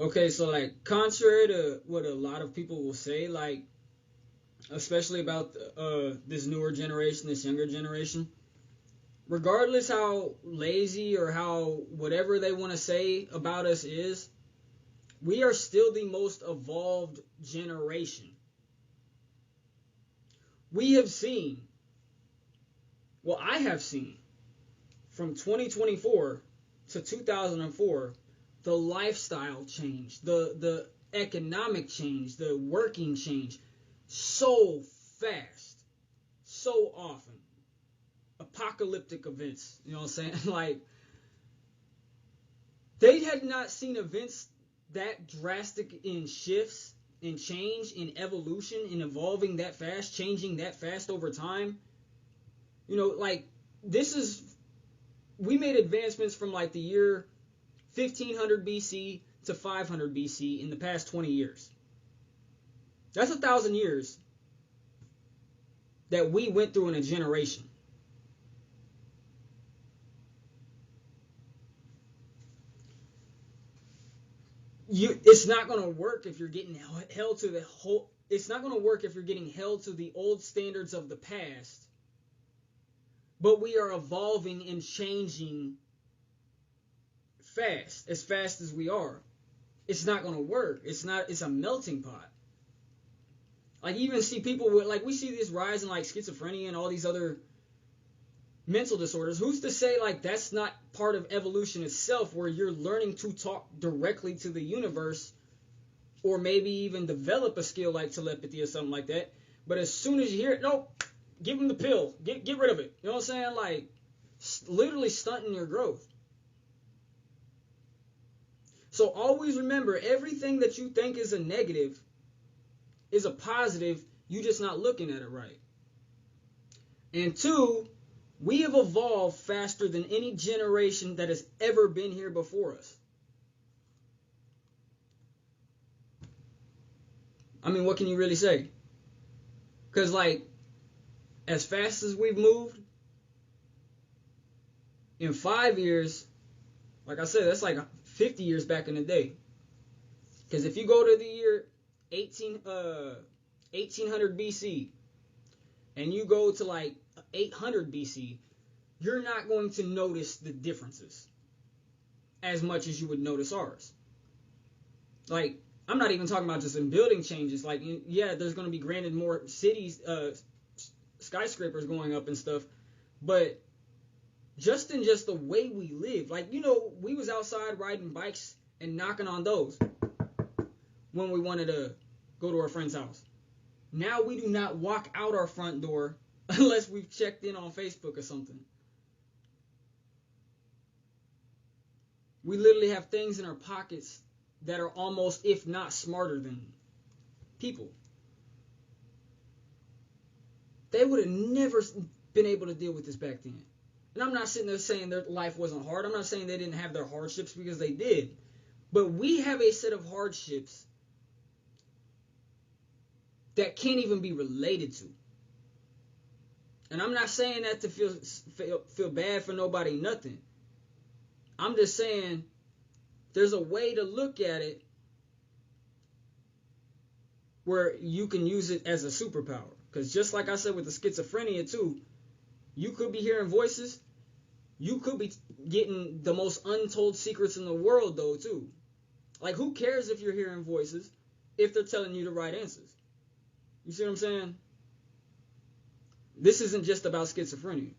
Okay, so like contrary to what a lot of people will say, like especially about this newer generation, this younger generation, regardless how lazy or how whatever they want to say about us is, we are still the most evolved generation. We have seen, well, I have seen from 2024 to 2004 the lifestyle change, the economic change, the working change so fast, so often. Apocalyptic events, you know what I'm saying? Like, they had not seen events that drastic in shifts, in change, in evolution, in evolving that fast, changing that fast over time. You know, like, this is, we made advancements from like the year 1500 BC to 500 BC in the past 20 years. That's 1,000 years that we went through in a generation. It's not going to work if you're getting held to the whole. It's not going to work if you're getting held to the old standards of the past. But we are evolving and changing fast as we are. It's not going to work. It's not. It's a melting pot. Like, you even see people with, like, we see this rise in like schizophrenia and all these other mental disorders. Who's to say like that's not part of evolution itself, where you're learning to talk directly to the universe, or maybe even develop a skill like telepathy or something like that. But as soon as you hear it, nope, give them the pill, get rid of it. You know what I'm saying? Like, literally stunting your growth. So always remember, everything that you think is a negative is a positive. You just not looking at it right. And two, we have evolved faster than any generation that has ever been here before us. I mean, what can you really say? Because, like, as fast as we've moved, in 5 years, like I said, that's like 50 years back in the day. Because if you go to the year 1800 BC, and you go to like 800 BC, you're not going to notice the differences as much as you would notice ours. Like, I'm not even talking about just in building changes. Like, yeah, there's going to be granted more cities, skyscrapers going up and stuff, but just in just the way we live. Like, you know, we was outside riding bikes and knocking on those when we wanted to go to our friend's house. Now we do not walk out our front door unless we've checked in on Facebook or something. We literally have things in our pockets that are almost, if not smarter than people. They would have never been able to deal with this back then. And I'm not sitting there saying their life wasn't hard. I'm not saying they didn't have their hardships, because they did. But we have a set of hardships that can't even be related to. And I'm not saying that to feel bad for nobody, nothing. I'm just saying there's a way to look at it where you can use it as a superpower. Because just like I said with the schizophrenia too, you could be hearing voices. You could be getting the most untold secrets in the world though too. Like, who cares if you're hearing voices if they're telling you the right answers? You see what I'm saying? This isn't just about schizophrenia.